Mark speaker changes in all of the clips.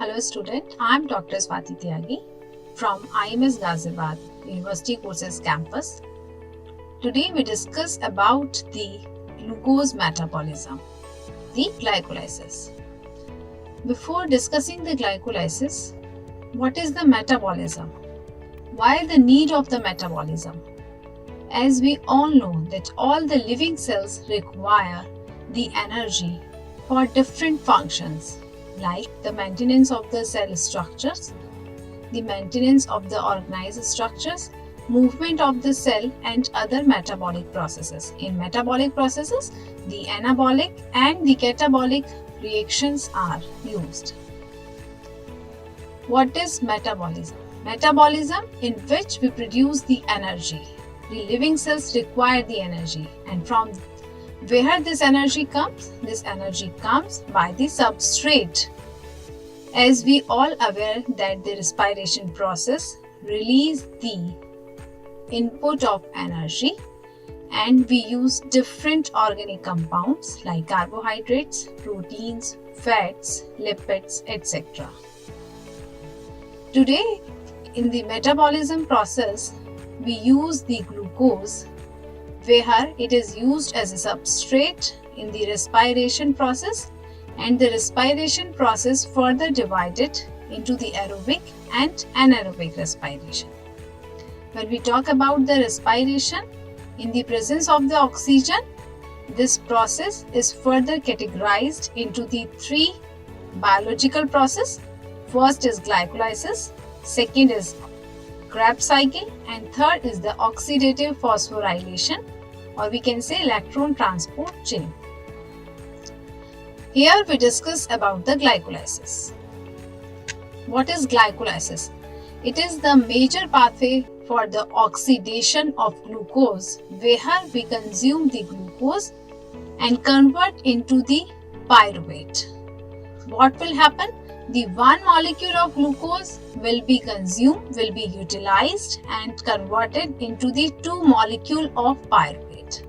Speaker 1: Hello student, I am Dr. Swati Tyagi from IMS Ghaziabad University Courses Campus. Today we discuss about the glucose metabolism, the glycolysis. Before discussing the glycolysis, what is the metabolism? Why the need of the metabolism? As we all know that all the living cells require the energy for different functions, like the maintenance of the cell structures, the maintenance of the organized structures, movement of the cell and other metabolic processes. In metabolic processes, the anabolic and the catabolic reactions are used. What is metabolism? Metabolism in which we produce the energy. The living cells require the energy, and from where this energy comes? This energy comes by the substrate. As we all aware that the respiration process release the input of energy, and we use different organic compounds like carbohydrates, proteins, fats, lipids, etc. Today in the metabolism process we use the glucose, where it is used as a substrate in the respiration process, and the respiration process further divided into the aerobic and anaerobic respiration. When we talk about the respiration, in the presence of the oxygen, this process is further categorized into the three biological processes. First is glycolysis, second is Krebs cycle, and third is the oxidative phosphorylation, or we can say electron transport chain. Here we discuss about the glycolysis. What is glycolysis? It is the major pathway for the oxidation of glucose, where we consume the glucose and convert into the pyruvate. What will happen? The one molecule of glucose will be consumed, will be utilized and converted into the two molecule of pyruvate.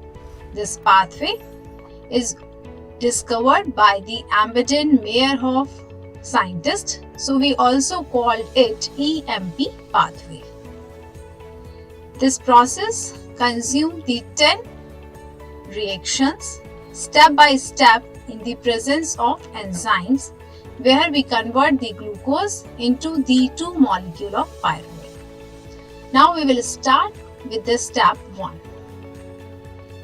Speaker 1: This pathway is discovered by the Ambeden-Meyerhof scientist, so we also called it EMP pathway. This process consumes the 10 reactions step by step in the presence of enzymes, where we convert the glucose into the two molecule of pyruvate. Now we will start with the step 1.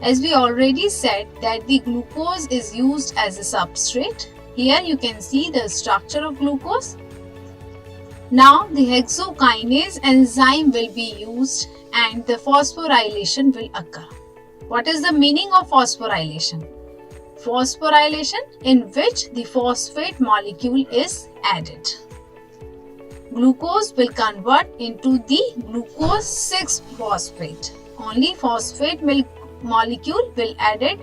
Speaker 1: As we already said that the glucose is used as a substrate. Here you can see the structure of glucose. Now the hexokinase enzyme will be used and the phosphorylation will occur. What is the meaning of phosphorylation? Phosphorylation in which the phosphate molecule is added. Glucose will convert into the glucose 6-phosphate. Only phosphate molecule will added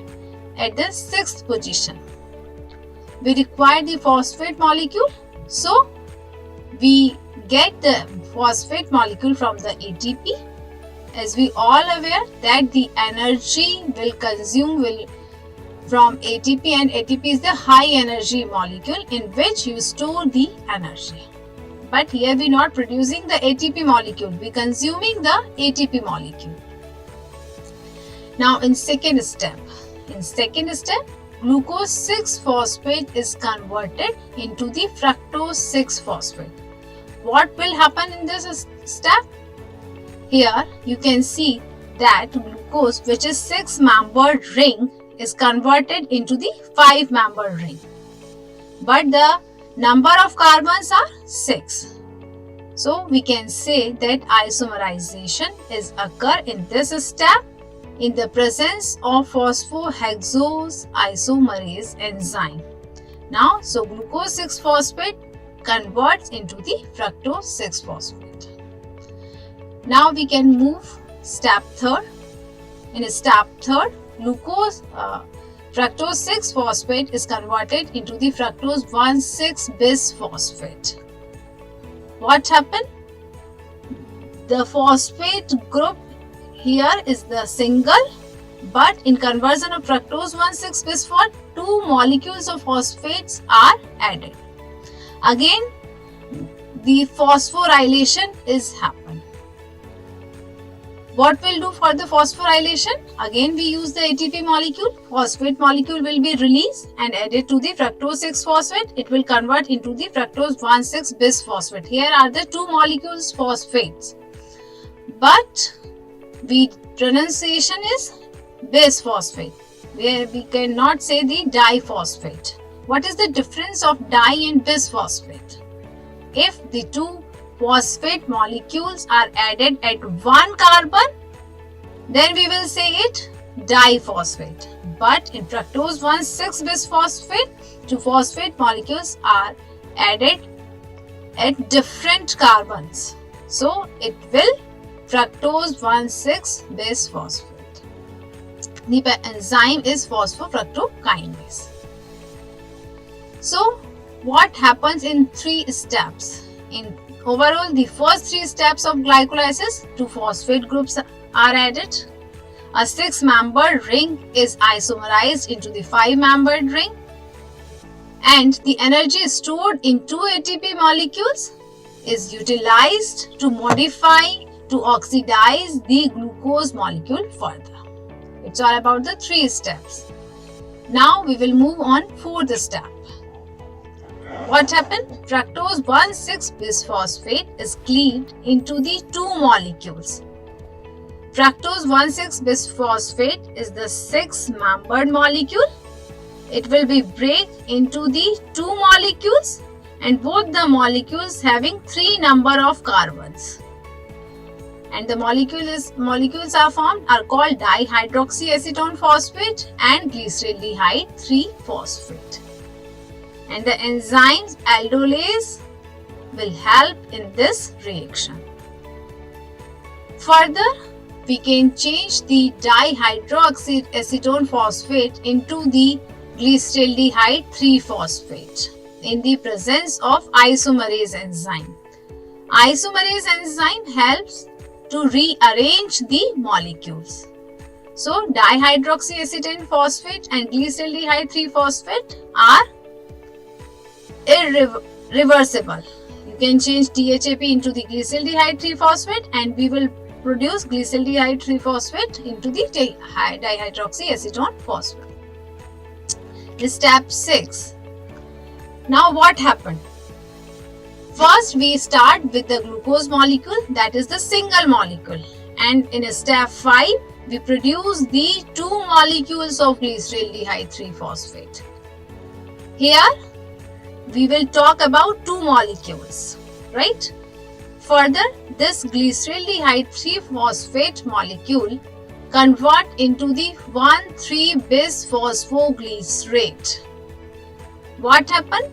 Speaker 1: at the 6th position. We require the phosphate molecule, so we get the phosphate molecule from the ATP. As we all aware that the energy will consume from ATP, and ATP is the high energy molecule in which you store the energy. But here we are not producing the ATP molecule, we are consuming the ATP molecule. Now in second step, glucose 6-phosphate is converted into the fructose 6-phosphate. What will happen in this step? Here you can see that glucose, which is 6-membered ring, is converted into the 5-membered ring. But the number of carbons are 6. So we can say that isomerization is occur in this step in the presence of phosphohexose isomerase enzyme. Now, so glucose 6-phosphate converts into the fructose 6-phosphate. Now we can move step 3. In step 3, glucose fructose 6-phosphate is converted into the fructose 1,6-bisphosphate. What happened? The phosphate group here is the single, but in conversion of fructose 1,6-bisphosphate, two molecules of phosphates are added. Again, the phosphorylation is happen. What will do for the phosphorylation? Again we use the ATP molecule. Phosphate molecule will be released and added to the fructose 6-phosphate. It will convert into the fructose 1,6-bisphosphate. Here are the two molecules phosphates. But the pronunciation is bisphosphate, where we cannot say the diphosphate. What is the difference of di and bisphosphate? If the two phosphate molecules are added at one carbon, then we will say it diphosphate. But in fructose 1,6-bisphosphate, two phosphate molecules are added at different carbons. So it will fructose 1,6-bisphosphate. The enzyme is phosphofructokinase. So what happens in 3 steps? In overall, the first 3 steps of glycolysis, 2 phosphate groups are added. A 6-membered ring is isomerized into the 5-membered ring, and the energy stored in 2 ATP molecules is utilized to modify, to oxidize the glucose molecule further. It's all about the 3 steps. Now we will move on 4th step. What happened? Fructose 1,6-bisphosphate is cleaved into the 2 molecules. Fructose 1,6-bisphosphate is the 6-membered molecule. It will be break into the 2 molecules, and both the molecules having 3 number of carbons. And the molecules are formed are called dihydroxyacetone phosphate and glyceraldehyde 3-phosphate. And the enzymes aldolase will help in this reaction. Further, we can change the dihydroxyacetone phosphate into the glyceraldehyde 3-phosphate in the presence of isomerase enzyme. Isomerase enzyme helps to rearrange the molecules. So, dihydroxyacetone phosphate and glyceraldehyde 3-phosphate are irreversible. You can change DHAP into the glyceraldehyde 3-phosphate, and we will produce glyceraldehyde 3-phosphate into the dihydroxyacetone phosphate. Step 6. Now what happened? First we start with the glucose molecule, that is the single molecule, and in step 5 we produce the 2 molecules of glyceraldehyde 3-phosphate. Here we will talk about 2 molecules, right? Further, this glyceraldehyde 3-phosphate molecule convert into the 1,3-bisphosphoglycerate. What happened?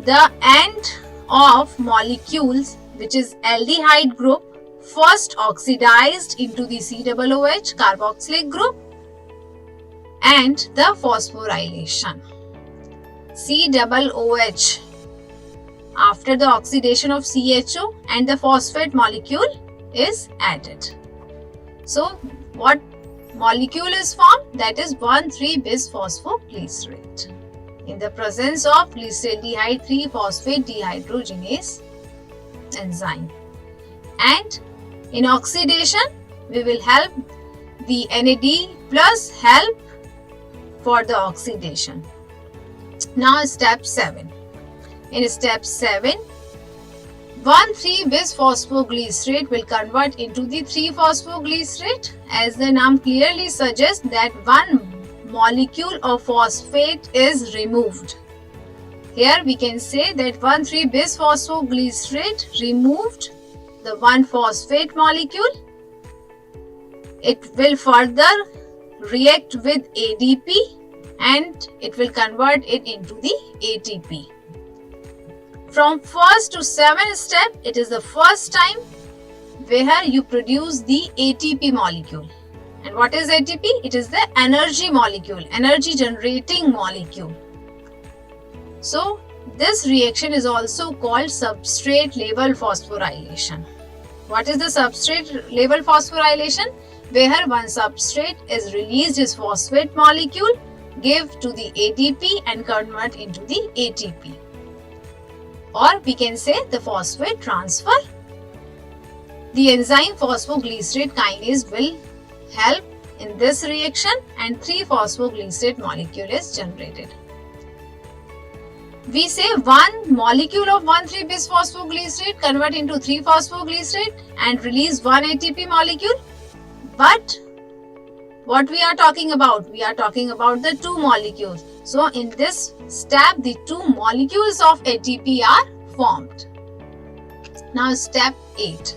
Speaker 1: The end of molecules, which is aldehyde group, first oxidized into the COOH carboxylic group, and the phosphorylation. COOH, after the oxidation of CHO, and the phosphate molecule is added. So what molecule is formed? That is 1,3-bisphosphoglycerate in the presence of glyceraldehyde 3-phosphate dehydrogenase enzyme. And in oxidation, we will help the NAD plus help for the oxidation. Now step 7. In step 7, 1,3-bisphosphoglycerate will convert into the 3-phosphoglycerate, as the name clearly suggests that one molecule of phosphate is removed. Here we can say that 1,3-bisphosphoglycerate removed the 1-phosphate molecule. It will further react with ADP and it will convert it into the ATP. From 1st to 7th step, it is the first time where you produce the ATP molecule. And what is ATP? It is the energy molecule, energy generating molecule. So this reaction is also called substrate level phosphorylation. What is the substrate level phosphorylation? Where one substrate is released its phosphate molecule, give to the ADP and convert into the ATP. or we can say the phosphate transfer. The enzyme phosphoglycerate kinase will help in this reaction and 3-phosphoglycerate molecule is generated. We say one molecule of 1,3-bisphosphoglycerate convert into 3-phosphoglycerate and release 1 ATP molecule. But what we are talking about? We are talking about the 2 molecules. So in this step, the 2 molecules of ATP are formed. Now step 8.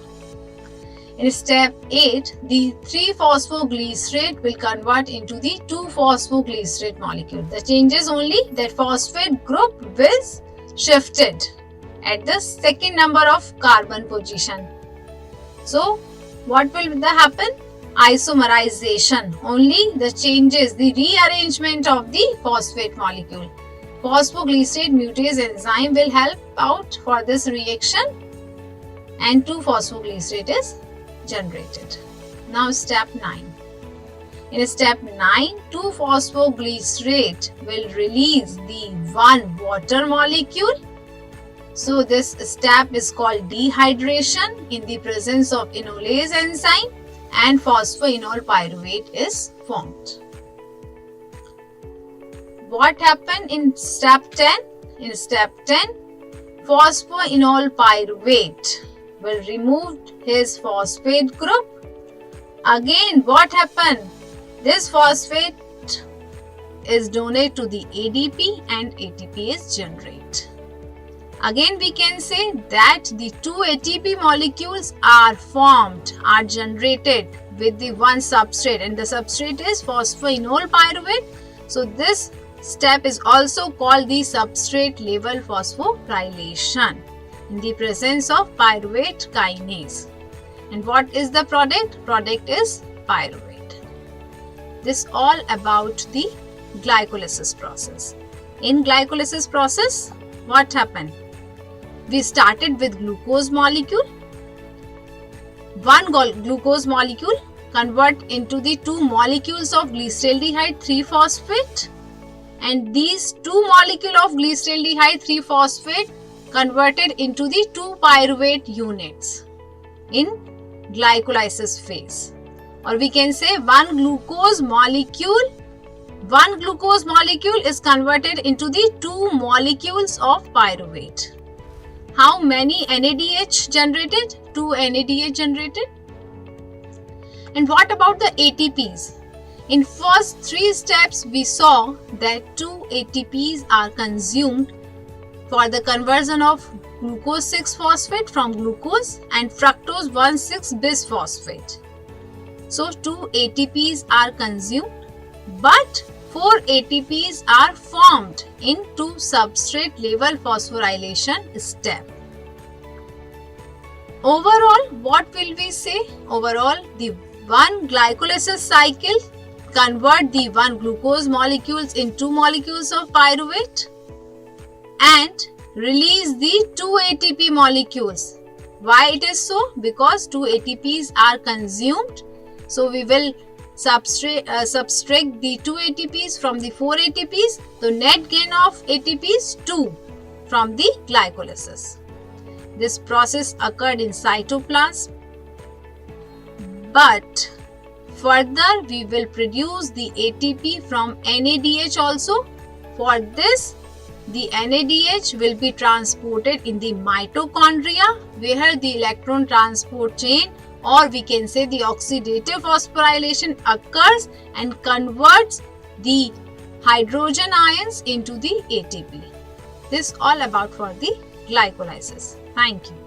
Speaker 1: In step 8, the 3-phosphoglycerate will convert into the 2-phosphoglycerate molecule. The change is only that phosphate group is shifted at the second number of carbon position. So what will happen? Isomerization. Only the changes, the rearrangement of the phosphate molecule. Phosphoglycerate mutase enzyme will help out for this reaction and 2-phosphoglycerate is generated. Now step 9. In step 9, 2-phosphoglycerate will release the 1 water molecule. So this step is called dehydration in the presence of enolase enzyme and phosphoenol pyruvate is formed. What happened in step 10? In step 10, phosphoenol pyruvate will remove his phosphate group. Again, what happened? This phosphate is donated to the ADP and ATP is generated. Again, we can say that the 2 ATP molecules are formed, are generated with the 1 substrate and the substrate is phosphoenol pyruvate. So this step is also called the substrate level phosphorylation in the presence of pyruvate kinase. And what is the product? Product is pyruvate. This all about the glycolysis process. In glycolysis process, what happened? We started with glucose molecule. 1 glucose molecule convert into the 2 molecules of glyceraldehyde 3-phosphate and these 2 molecule of glyceraldehyde 3-phosphate converted into the 2 pyruvate units in glycolysis phase. Or we can say 1 glucose molecule is converted into the 2 molecules of pyruvate. How many NADH generated? 2 NADH generated. And what about the ATPs? In first 3 steps, we saw that 2 ATPs are consumed for the conversion of glucose 6-phosphate from glucose and fructose 1,6-bisphosphate. So 2 ATPs are consumed, but 4 ATPs are formed in 2 substrate level phosphorylation step. Overall, what will we say? Overall, the 1 glycolysis cycle convert the 1 glucose molecules in 2 molecules of pyruvate and release the 2 ATP molecules. Why it is so? Because 2 ATPs are consumed. So we will subtract the 2 ATPs from the 4 ATPs. The net gain of ATP is 2 from the glycolysis. This process occurred in cytoplasm. But further, we will produce the ATP from NADH also. For this, the NADH will be transported in the mitochondria where the electron transport chain, or we can say the oxidative phosphorylation, occurs and converts the hydrogen ions into the ATP. This all about for the glycolysis. Thank you.